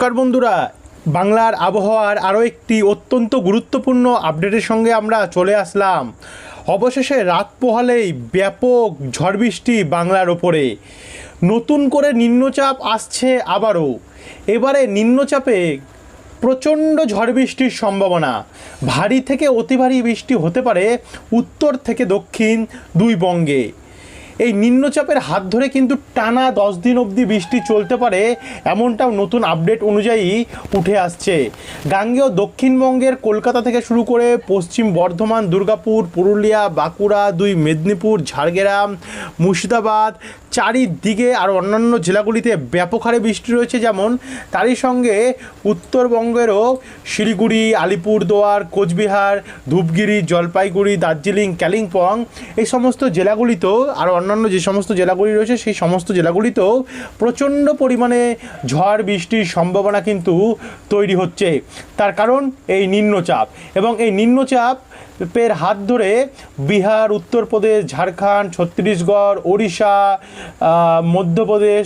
নমস্কার বন্ধুরা, বাংলার আবহাওয়ার আরও একটি অত্যন্ত গুরুত্বপূর্ণ আপডেটের সঙ্গে আমরা চলে আসলাম। অবশেষে রাত পোহালেই ব্যাপক ঝড় বৃষ্টি বাংলার ওপরে। নতুন করে নিম্নচাপ আসছে আবারও। এবারে নিম্নচাপে প্রচণ্ড ঝড় বৃষ্টির সম্ভাবনা। ভারী থেকে অতি ভারী বৃষ্টি হতে পারে উত্তর থেকে দক্ষিণ দুই বঙ্গে। এই নিম্নচাপের হাত ধরে কিন্তু টানা 10 দিন অবধি বৃষ্টি চলতে পারে, এমনটাও নতুন আপডেট অনুযায়ী উঠে আসছে। গাঙ্গেয় দক্ষিণবঙ্গের কলকাতা থেকে শুরু করে পশ্চিম বর্ধমান, দুর্গাপুর, পুরুলিয়া, বাঁকুড়া, দুই মেদিনীপুর, ঝাড়গ্রাম, মুর্শিদাবাদ চারিদিকে আর অন্যান্য জেলাগুলিতে ব্যাপক হারে বৃষ্টি রয়েছে। যেমন তারই সঙ্গে উত্তরবঙ্গেরও শিলিগুড়ি, আলিপুরদুয়ার, কোচবিহার, ধূপগুড়ি, জলপাইগুড়ি, দার্জিলিং, কালিম্পং এই সমস্ত জেলাগুলিতেও আর অন্যান্য যে সমস্ত জেলাগুলি রয়েছে সেই সমস্ত জেলাগুলিতেও প্রচণ্ড পরিমাণে ঝড় বৃষ্টির সম্ভাবনা কিন্তু তৈরি হচ্ছে। তার কারণ এই নিম্নচাপ, এবং এই নিম্নচাপের হাত ধরে বিহার, উত্তরপ্রদেশ, ঝাড়খণ্ড, ছত্তিশগড়, ওড়িশা, মধ্যপ্রদেশ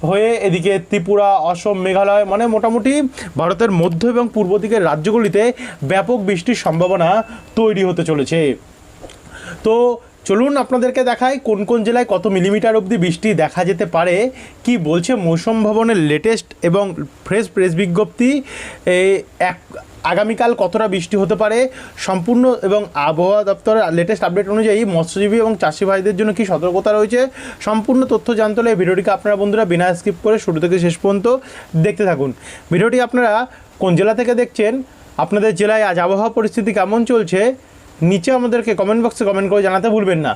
হয়ে এদিকে ত্রিপুরা, অসম, মেঘালয়, মানে মোটামুটি ভারতের মধ্য এবং পূর্ব দিকের রাজ্যগুলিতে ব্যাপক বৃষ্টির সম্ভাবনা তৈরি হতে চলেছে। তো চলুন আপনাদেরকে দেখাই কোন কোন জেলায় কত মিলিমিটার অবধি বৃষ্টি দেখা যেতে পারে, কি বলছে মৌসুম ভবনের লেটেস্ট এবং ফ্রেশ প্রেস বিজ্ঞপ্তি। আগামীকাল কতটা বৃষ্টি হতে পারে সম্পূর্ণ, এবং আবহাওয়া দপ্তরের লেটেস্ট আপডেট অনুযায়ী মৎস্যজীবী এবং চাষি ভাইদের জন্য কী সতর্কতা রয়েছে, সম্পূর্ণ তথ্য জানতে হলে এই ভিডিওটিকে আপনারা বন্ধুরা বিনা স্কিপ করে শুরু থেকে শেষ পর্যন্ত দেখতে থাকুন। ভিডিওটি আপনারা কোন জেলা থেকে দেখছেন, আপনাদের জেলায় আজ আবহাওয়া পরিস্থিতি কেমন চলছে, নিচে আমাদেরকে কমেন্ট বক্সে কমেন্ট করে জানাতে ভুলবেন না।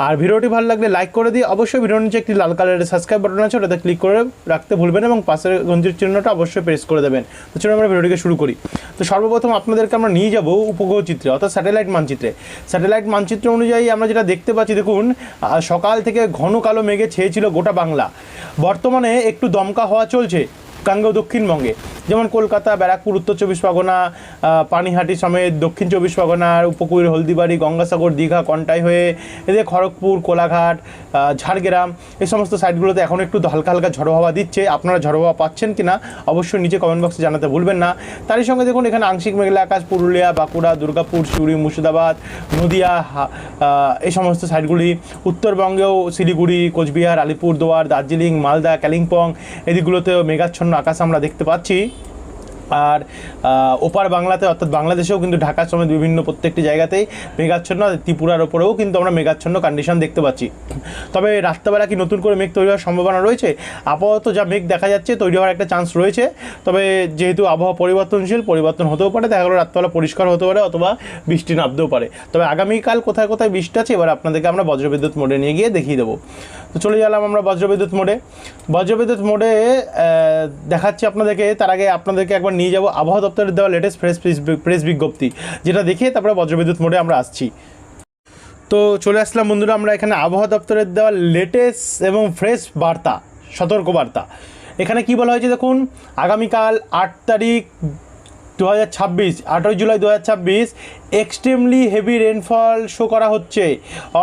আর ভিডিওটি ভালো লাগলে লাইক করে দিয়ে অবশ্যই ভিডিওর নিচে একটি লাল কালারের সাবস্ক্রাইব বাটন আছে, ওটাতে ক্লিক করে রাখতে ভুলবেন এবং পাশের গঞ্জির চিহ্নটা অবশ্যই প্রেস করে দেবেন। তো চলুন আমরা ভিডিওটিকে শুরু করি। তো সর্বপ্রথম আপনাদেরকে আমরা নিয়ে যাব উপগ্রহ চিত্রে, অর্থাৎ স্যাটেলাইট মানচিত্রে। স্যাটেলাইট মানচিত্র অনুযায়ী আমরা যেটা দেখতে পাচ্ছি, দেখুন সকাল থেকে ঘন কালো মেঘে ছেয়েছিল গোটা বাংলা। বর্তমানে একটু দমকা হওয়া চলছে গাঙ্গেয় দক্ষিণবঙ্গে, যেমন কলকাতা, ব্যারাকপুর, উত্তর চব্বিশ পরগনা, পানিহাটি সমেত দক্ষিণ চব্বিশ পরগনার উপকূল, হলদিবাড়ি, গঙ্গাসাগর, দীঘা, কন্টাই হয়ে এদিকে খড়গপুর, কোলাঘাট, ঝাড়গ্রাম এই সমস্ত সাইডগুলোতে এখন একটু হালকা হালকা ঝড়ো হাওয়া দিচ্ছে। আপনারা ঝড়ো হাওয়া পাচ্ছেন কি না অবশ্যই নিচে কমেন্ট বক্সে জানাতে ভুলবেন না। তারই সঙ্গে দেখুন এখানে আংশিক মেঘলা আকাশ, পুরুলিয়া, বাঁকুড়া, দুর্গাপুর, সিউড়ি, মুর্শিদাবাদ, নদিয়া এই সমস্ত সাইডগুলি। উত্তরবঙ্গেও শিলিগুড়ি, কোচবিহার, আলিপুরদুয়ার, দার্জিলিং, মালদা, কালিম্পং এদিকগুলোতেও মেঘাচ্ছন্ন আকাশ আমরা দেখতে পাচ্ছি। আর ওপার বাংলাতে অর্থাৎ বাংলাদেশেও কিন্তু ঢাকা সমেত বিভিন্ন প্রত্যেকটি জায়গাতেই মেঘাচ্ছন্ন, ত্রিপুরার ওপরেও কিন্তু আমরা মেঘাচ্ছন্ন কন্ডিশন দেখতে পাচ্ছি। তবে রাত্রেবেলা কি নতুন করে মেঘ তৈরি হওয়ার সম্ভাবনা রয়েছে? আপাতত যা মেঘ দেখা যাচ্ছে তৈরি হওয়ার একটা চান্স রয়েছে। তবে যেহেতু আবহাওয়া পরিবর্তনশীল, পরিবর্তন হতেও পারে, দেখা গেলো রাত্রেবেলা পরিষ্কার হতে পারে অথবা বৃষ্টি নামতেও পারে। তবে আগামীকাল কোথায় কোথায় বৃষ্টি আছে এবার আপনাদেরকে আমরা বজ্রবিদ্যুৎ মোডে নিয়ে গিয়ে দেখিয়ে দেবো। তো চলে গেলাম আমরা বজ্রবিদ্যুৎ মোডে। বজ্রবিদ্যুৎ মোডে দেখাচ্ছি আপনাদেরকে। তার আগে আপনাদেরকে একবার নিয়ে যাব আবহাওয়া দপ্তরের দেওয়া লেটেস্ট প্রেস বিজ্ঞপ্তি, যেটা দেখিয়ে তারপরে বজ্রবিদ্যুৎ মোডে আমরা আসছি। তো চলে আসলাম বন্ধুরা আমরা এখানে আবহাওয়া দপ্তরের দেওয়া লেটেস্ট এবং ফ্রেশ বার্তা, সতর্ক বার্তা। এখানে কি বলা হয়েছে দেখুন, আগামীকাল 8 তারিখ 2026, 8ই July 2026 extremely heavy rainfall show করা হচ্ছে,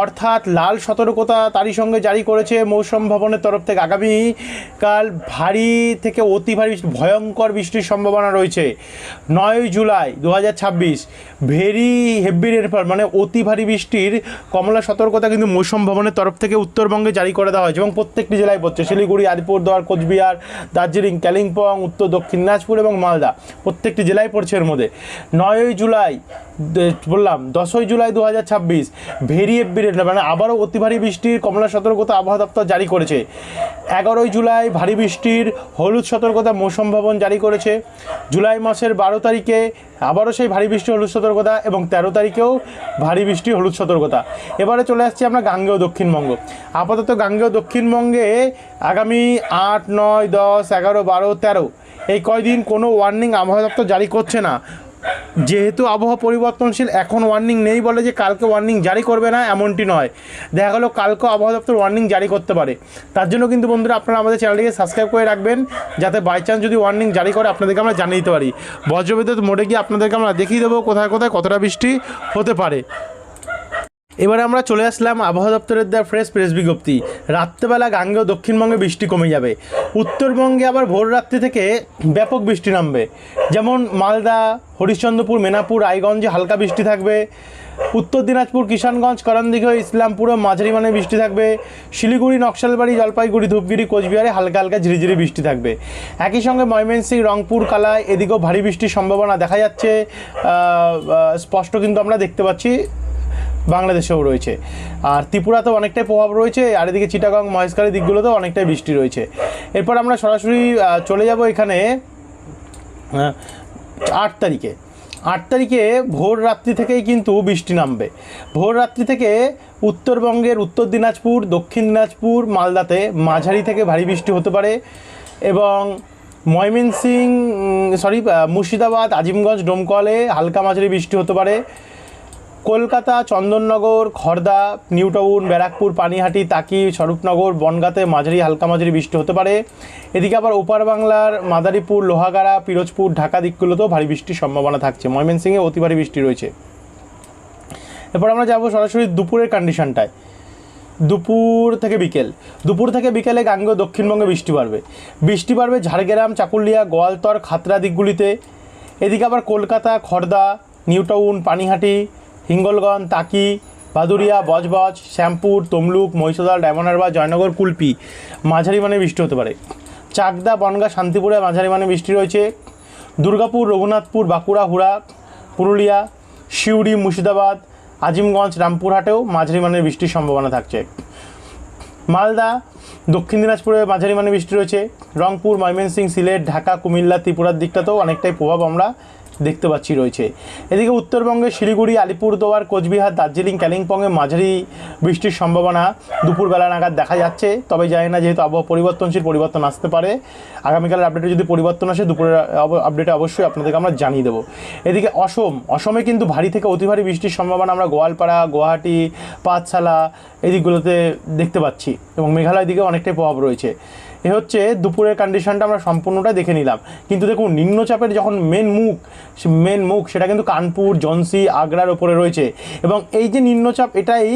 অর্থাৎ লাল সতর্কতা তারই সঙ্গে জারি করেছে মৌসুম ভবনের তরফ থেকে। আগামীকাল ভারী থেকে অতি ভারী ভয়ঙ্কর বৃষ্টির সম্ভাবনা রয়েছে। 9ই জুলাই 2026 ভেরি হেভি রেনফল মানে অতি ভারী বৃষ্টির কমলা সতর্কতা কিন্তু মৌসুম ভবনের তরফ থেকে উত্তরবঙ্গে জারি করে দেওয়া হয়েছে এবং প্রত্যেকটি জেলায় পড়ছে। শিলিগুড়ি, আলিপুরদুয়ার, কোচবিহার, দার্জিলিং, কালিম্পং, উত্তর দক্ষিণ দিনাজপুর এবং মালদা প্রত্যেকটি জেলায় পড়ছে এর মধ্যে। 9ই জুলাই বললাম, 10ই জুলাই 2026 ভেরি হেভি রেনফল মানে আবারও অতি ভারী বৃষ্টির কমলা সতর্কতা আবহাওয়া দপ্তর জারি করেছে। 11ই জুলাই ভারী বৃষ্টির হলুদ সতর্কতা মৌসুম ভবন জারি করেছে। জুলাই মাসের 12 তারিখে আবারও সেই ভারী বৃষ্টি হলুদ সতর্কতা এবং 13 তারিখেও ভারী বৃষ্টি হলুদ সতর্কতা। এবারে চলে আসছি আমরা গাঙ্গেয় দক্ষিণবঙ্গ। আপাতত গাঙ্গেয় দক্ষিণবঙ্গে আগামী 8, 9, 10, 11, 12, 13 এই কয়দিন কোনো ওয়ার্নিং আবহাওয়া দপ্তর জারি করছে না। যেহেতু আবহাওয়া পরিবর্তনশীল, এখন ওয়ার্নিং নেই বলে যে কালকে ওয়ার্নিং জারি করবে না এমনটি নয়। দেখা গেলো কালকে আবহাওয়া দপ্তর ওয়ার্নিং জারি করতে পারে। তার জন্য কিন্তু বন্ধুরা আপনারা আমাদের চ্যানেলটিকে সাবস্ক্রাইব করে রাখবেন, যাতে বাই চান্স যদি ওয়ার্নিং জারি করে আপনাদেরকে আমরা জানিয়ে দিতে পারি। বজ্রবিদ্যুৎ মোডে গিয়ে আপনাদেরকে আমরা দেখিয়ে দেবো কোথায় কোথায় কতটা বৃষ্টি হতে পারে। এবারে আমরা চলে আসলাম আবহাওয়া দপ্তরের দেওয়া ফ্রেশ প্রেস বিজ্ঞপ্তি। রাত্রেবেলা গাঙ্গেয় দক্ষিণবঙ্গে বৃষ্টি কমে যাবে। উত্তরবঙ্গে আবার ভোর রাত্রি থেকে ব্যাপক বৃষ্টি নামবে। যেমন মালদা, হরিশ্চন্দ্রপুর, মেনাপুর, রায়গঞ্জে হালকা বৃষ্টি থাকবে। উত্তর দিনাজপুর, কিষানগঞ্জ, করণদিঘি, ইসলামপুরে মাঝারি মানের বৃষ্টি থাকবে। শিলিগুড়ি, নকশালবাড়ি, জলপাইগুড়ি, ধূপগুড়ি, কোচবিহারে হালকা হালকা ঝিরিঝিরি বৃষ্টি থাকবে। একই সঙ্গে ময়মনসিংহ, রংপুর, কালাই এদিকেও ভারী বৃষ্টির সম্ভাবনা দেখা যাচ্ছে, স্পষ্ট কিন্তু আমরা দেখতে পাচ্ছি বাংলাদেশেও রয়েছে। আর ত্রিপুরাতেও অনেকটাই প্রভাব রয়েছে, আর এদিকে চিটাগং, মহেশখালী দিকগুলোতেও অনেকটাই বৃষ্টি রয়েছে। এরপর আমরা সরাসরি চলে যাব এখানে 8 তারিখে। 8 তারিখে ভোর রাত্রি থেকেই কিন্তু বৃষ্টি নামবে। ভোর রাত্রি থেকে উত্তরবঙ্গের উত্তর দিনাজপুর, দক্ষিণ দিনাজপুর, মালদাতে মাঝারি থেকে ভারী বৃষ্টি হতে পারে এবং মুর্শিদাবাদ, আজিমগঞ্জ, ডোমকলে হালকা মাঝারি বৃষ্টি হতে পারে। কলকাতা, চন্দননগর, খড়দা, নিউ টাউন, ব্যারাকপুর, পানিহাটি, তাকি, স্বরূপনগর, বনগাঁতে মাঝারি হালকা মাঝারি বৃষ্টি হতে পারে। এদিকে আবার ওপার বাংলার মাদারীপুর, লোহাগাড়া, পিরোজপুর, ঢাকা দিকগুলোতেও ভারী বৃষ্টির সম্ভাবনা থাকছে। ময়মনসিংহে অতি ভারী বৃষ্টি রয়েছে। এরপর আমরা যাব সরাসরি দুপুরের কন্ডিশনটায়। দুপুর থেকে বিকেলে গাঙ্গেয় দক্ষিণবঙ্গে বৃষ্টি বাড়বে ঝাড়গ্রাম, চাকুলিয়া, গোয়ালতর, খাতড়া দিকগুলিতে। এদিকে আবার কলকাতা, খড়দা, নিউ টাউন, পানিহাটি, হিঙ্গলগঞ্জ, তাকি, ভাদুরিয়া, বজবজ, শ্যামপুর, তমলুক, মহিষাদল, ডায়মন্ড হারবার, জয়নগর, কুলপি মাঝারি মানে বৃষ্টি হতে পারে। চাকদা, বনগাঁ, শান্তিপুরে মাঝারি মানে বৃষ্টি রয়েছে। দুর্গাপুর, রঘুনাথপুর, বাঁকুড়া, হুড়া, পুরুলিয়া, সিউড়ি, মুর্শিদাবাদ, আজিমগঞ্জ, রামপুরহাটেও মাঝারি মানের বৃষ্টির সম্ভাবনা থাকছে। মালদা, দক্ষিণ দিনাজপুরে মাঝারি মানে বৃষ্টি রয়েছে। রংপুর, ময়মনসিংহ, সিলেট, ঢাকা, কুমিল্লা, ত্রিপুরার দিকটাতেও অনেকটাই প্রভাব আমরা দেখতে পাচ্ছি রয়েছে। এদিকে উত্তরবঙ্গে শিলিগুড়ি, আলিপুরদুয়ার, কোচবিহার, দার্জিলিং, কালিম্পংয়ে মাঝারি বৃষ্টির সম্ভাবনা দুপুরবেলা নাগাদ দেখা যাচ্ছে। তবে জানি না, যেহেতু আবহাওয়া পরিবর্তন আসতে পারে। আগামীকালের আপডেটে যদি পরিবর্তন আসে, দুপুরের আপডেটে অবশ্যই আপনাদেরকে আমরা জানিয়ে দেবো। এদিকে অসমে কিন্তু ভারী থেকে অতি ভারী বৃষ্টির সম্ভাবনা আমরা গোয়ালপাড়া, গুয়াহাটি, পাঠশালা এদিকগুলোতে দেখতে পাচ্ছি এবং মেঘালয়ের দিকে অনেকটাই প্রভাব রয়েছে। এ হচ্ছে দুপুরের কন্ডিশনটা আমরা সম্পূর্ণটা দেখে নিলাম। কিন্তু দেখুন, নিম্নচাপের যখন মেন মুখ সেটা কিন্তু কানপুর, ঝাঁসি, আগ্রার ওপরে রয়েছে এবং এই যে নিম্নচাপ, এটাই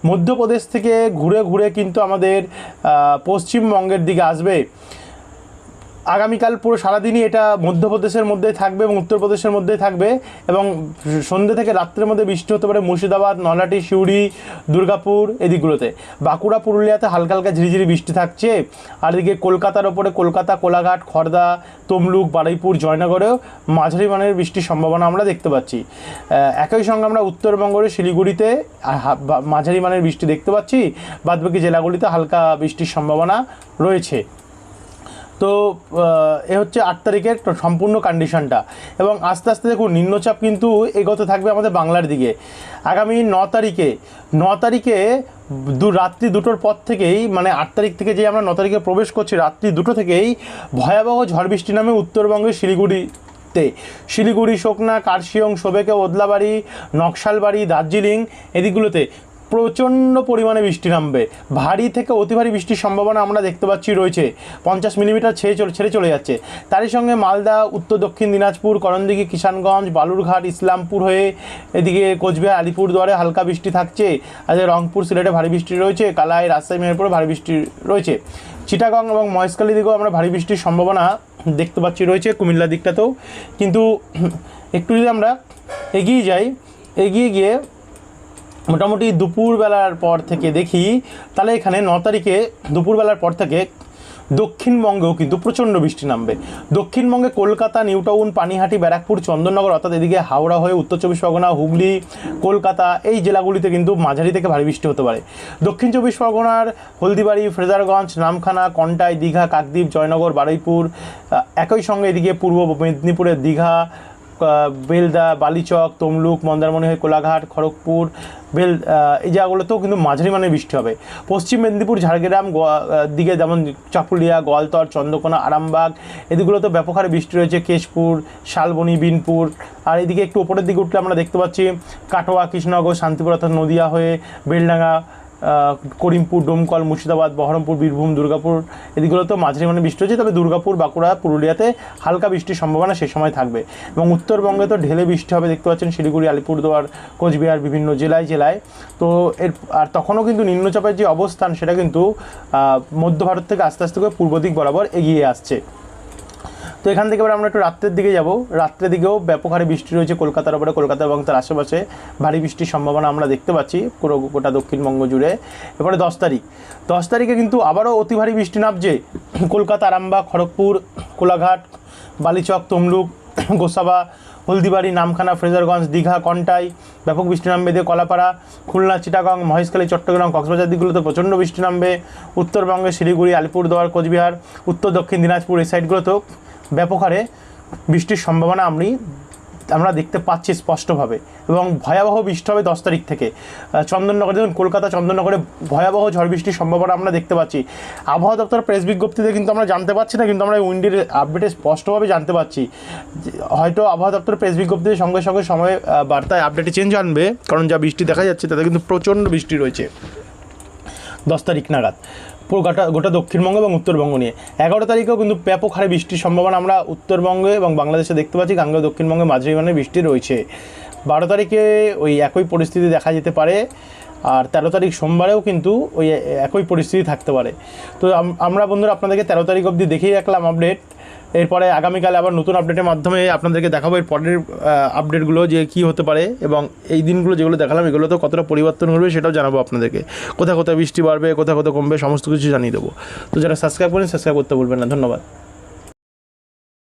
মধ্যপ্রদেশ থেকে ঘুরে ঘুরে কিন্তু আমাদের পশ্চিমবঙ্গের দিকে আসবে। আগামীকাল পুরো সারাদিনই এটা মধ্যপ্রদেশের মধ্যেই থাকবে এবং উত্তরপ্রদেশের মধ্যেই থাকবে এবং সন্ধ্যে থেকে রাত্রের মধ্যে বৃষ্টি হতে পারে মুর্শিদাবাদ, নলহাটি, সিউড়ি, দুর্গাপুর এদিকগুলোতে। বাঁকুড়া, পুরুলিয়াতে হালকা হালকা ঝিরিঝিরি বৃষ্টি থাকছে। আর এদিকে কলকাতার ওপরে কলকাতা, কোলাঘাট, খড়দা, তমলুক, বারুইপুর, জয়নগরেও মাঝারি মানের বৃষ্টির সম্ভাবনা আমরা দেখতে পাচ্ছি। একই সঙ্গে আমরা উত্তরবঙ্গের শিলিগুড়িতে মাঝারি মানের বৃষ্টি দেখতে পাচ্ছি। বাদবাকি জেলাগুলিতে হালকা বৃষ্টির সম্ভাবনা রয়েছে। তো এ হচ্ছে 8 তারিখের সম্পূর্ণ কন্ডিশনটা এবং আস্তে আস্তে দেখুন নিম্নচাপ কিন্তু এগোতে থাকবে আমাদের বাংলার দিকে। আগামী 9 তারিখে রাত্রি 2টোর পর থেকেই, মানে 8 তারিখ থেকে যে আমরা 9 তারিখে প্রবেশ করছি, রাত্রি 2টো থেকেই ভয়াবহ ঝড় বৃষ্টি নামে উত্তরবঙ্গের শিলিগুড়ি, শোকনা, কার্শিয়ং, সোবেকে, ওদলাবাড়ি, নকশালবাড়ি, দার্জিলিং এদিকগুলোতে প্রচণ্ড পরিমাণে বৃষ্টি নামবে। ভারী থেকে অতি ভারী বৃষ্টির সম্ভাবনা আমরা দেখতে পাচ্ছি রয়েছে। 50 মিলিমিটার ছেড়ে চলে যাচ্ছে। তারই সঙ্গে মালদা, উত্তর দক্ষিণ দিনাজপুর, করণদিঘি, কিষানগঞ্জ, বালুরঘাট, ইসলামপুর হয়ে এদিকে কোচবিহার, আলিপুরদুয়ারে হালকা বৃষ্টি থাকছে। আর রংপুর, সিলেটে ভারী বৃষ্টি রয়েছে। কালাই, রাজশাহী, মেহেরপুরে ভারী বৃষ্টি রয়েছে। চিটাগং এবং মহেশখালী দিকেও আমরা ভারী বৃষ্টির সম্ভাবনা দেখতে পাচ্ছি রয়েছে, কুমিল্লা দিকটাতেও। কিন্তু একটু যদি আমরা এগিয়ে গিয়ে মোটামুটি দুপুরবেলার পর থেকে দেখি, তাহলে এখানে 9 তারিখে দুপুরবেলার পর থেকে দক্ষিণবঙ্গেও কিন্তু প্রচণ্ড বৃষ্টি নামবে। দক্ষিণবঙ্গে কলকাতা, নিউ টাউন, পানিহাটি, ব্যারাকপুর, চন্দননগর অর্থাৎ এদিকে হাওড়া হয়ে উত্তর 24 পরগনা, হুগলি, কলকাতা এই জেলাগুলিতে কিন্তু মাঝারি থেকে ভারী বৃষ্টি হতে পারে। দক্ষিণ 24 পরগনার হলদিবাড়ি, ফ্রেজারগঞ্জ, নামখানা, কন্টাই, দীঘা, কাকদ্বীপ, জয়নগর, বারুইপুর, একই সঙ্গে এদিকে পূর্ব মেদিনীপুরের দীঘা, বেলদা, বালিচক, তমলুক, মন্দারমণি হয়ে কোলাঘাট, খড়গপুর, এই জায়গাগুলোতেও কিন্তু মাঝারি মানের বৃষ্টি হবে। পশ্চিম মেদিনীপুর, ঝাড়গ্রাম দিকে যেমন চাকুলিয়া, গোয়ালতর, চন্দ্রকোনা, আরামবাগ এদিকগুলোতে ব্যাপক হারে বৃষ্টি রয়েছে। কেশপুর, শালবনী, বিনপুর, আর এদিকে একটু ওপরের দিকে উঠলে আমরা দেখতে পাচ্ছি কাটোয়া, কৃষ্ণনগর, শান্তিপুর অর্থাৎ নদিয়া হয়ে বেলডাঙ্গা, করিমপুর, ডোমকল, মুর্শিদাবাদ, বহরমপুর, বীরভূম, দুর্গাপুর এদিকগুলোতেও মাঝারি মানে বৃষ্টি হচ্ছে। তবে দুর্গাপুর, বাঁকুড়া, পুরুলিয়াতে হালকা বৃষ্টির সম্ভাবনা সে সময় থাকবে। এবং উত্তরবঙ্গে তো ঢেলে বৃষ্টি হবে, দেখতে পাচ্ছেন শিলিগুড়ি, আলিপুরদুয়ার, কোচবিহার বিভিন্ন জেলায়। তো আর তখনও কিন্তু নিম্নচাপের যে অবস্থান সেটা কিন্তু মধ্য ভারত থেকে আস্তে আস্তে করে পূর্ব দিক বরাবর এগিয়ে আসছে। তো এখান থেকে এবার আমরা একটু রাত্রের দিকে যাব। রাত্রের দিকেও ব্যাপক হারে বৃষ্টি রয়েছে কলকাতার উপরে, কলকাতা এবং তার আশেপাশে ভারী বৃষ্টির সম্ভাবনা আমরা দেখতে পাচ্ছি পুরো গোটা দক্ষিণবঙ্গ জুড়ে। এরপরে 10 তারিখে কিন্তু আবারও অতি ভারী বৃষ্টি নামছে কলকাতা, আরামবাগ, খড়গপুর, কোলাঘাট, বালিচক, তমলুক, গোসাবা, হলদিবাড়ি, নামখানা, ফ্রেজারগঞ্জ, দীঘা, কন্টাই ব্যাপক বৃষ্টি নামবে। দিয়ে কলাপাড়া, খুলনা, চিটাগং, মহেশখালী, চট্টগ্রাম, কক্সবাজার দিকগুলোতে প্রচণ্ড বৃষ্টি নামবে। উত্তরবঙ্গে শিলিগুড়ি, আলিপুরদুয়ার, কোচবিহার, উত্তর দক্ষিণ দিনাজপুর এই সাইডগুলোতেও ব্যাপক হারে বৃষ্টির সম্ভাবনা আমরা দেখতে পাচ্ছি স্পষ্টভাবে। এবং ভয়াবহ বৃষ্টি হবে 10 তারিখ থেকে। চন্দননগরে দেখুন, কলকাতা চন্দননগরে ভয়াবহ ঝড় বৃষ্টির সম্ভাবনা আমরা দেখতে পাচ্ছি। আবহাওয়া দপ্তর প্রেস বিজ্ঞপ্তিতে কিন্তু আমরা জানতে পারছি না, কিন্তু আমরা উইন্ডের আপডেটে স্পষ্টভাবে জানতে পারছি। হয়তো আবহাওয়া দপ্তর প্রেস বিজ্ঞপ্তির সঙ্গে সঙ্গে সময় বার্তায় আপডেটে চেঞ্জ আনবে, কারণ যা বৃষ্টি দেখা যাচ্ছে তাতে কিন্তু প্রচণ্ড বৃষ্টি রয়েছে 10 তারিখ নাগাদ গোটা দক্ষিণবঙ্গ এবং উত্তরবঙ্গ নিয়ে। 11 তারিখেও কিন্তু ব্যাপক হারে বৃষ্টির সম্ভাবনা আমরা উত্তরবঙ্গে এবং বাংলাদেশে দেখতে পাচ্ছি। গাঙ্গেয় দক্ষিণবঙ্গে মাঝারি মানের বৃষ্টি রয়েছে। 12 তারিখে ওই একই পরিস্থিতি দেখা যেতে পারে। আর 13 তারিখ সোমবারেও কিন্তু ওই একই পরিস্থিতি থাকতে পারে। তো আমরা বন্ধুরা আপনাদেরকে 13 তারিখ অবধি দেখিয়ে রাখলাম আপডেট। এরপরে আগামীকালে আবার নতুন আপডেটের মাধ্যমে আপনাদেরকে দেখাবো এর পরের আপডেটগুলো যে কী হতে পারে, এবং এই দিনগুলো যেগুলো দেখালাম এগুলো তো কতটা পরিবর্তন করবে সেটাও জানাবো আপনাদেরকে। কোথায় কোথায় বৃষ্টি বাড়বে, কোথায় কোথায় কমবে, সমস্ত কিছু জানিয়ে দেবো। তো যারা সাবস্ক্রাইব করেন সাবস্ক্রাইব করতে ভুলবেন না। ধন্যবাদ।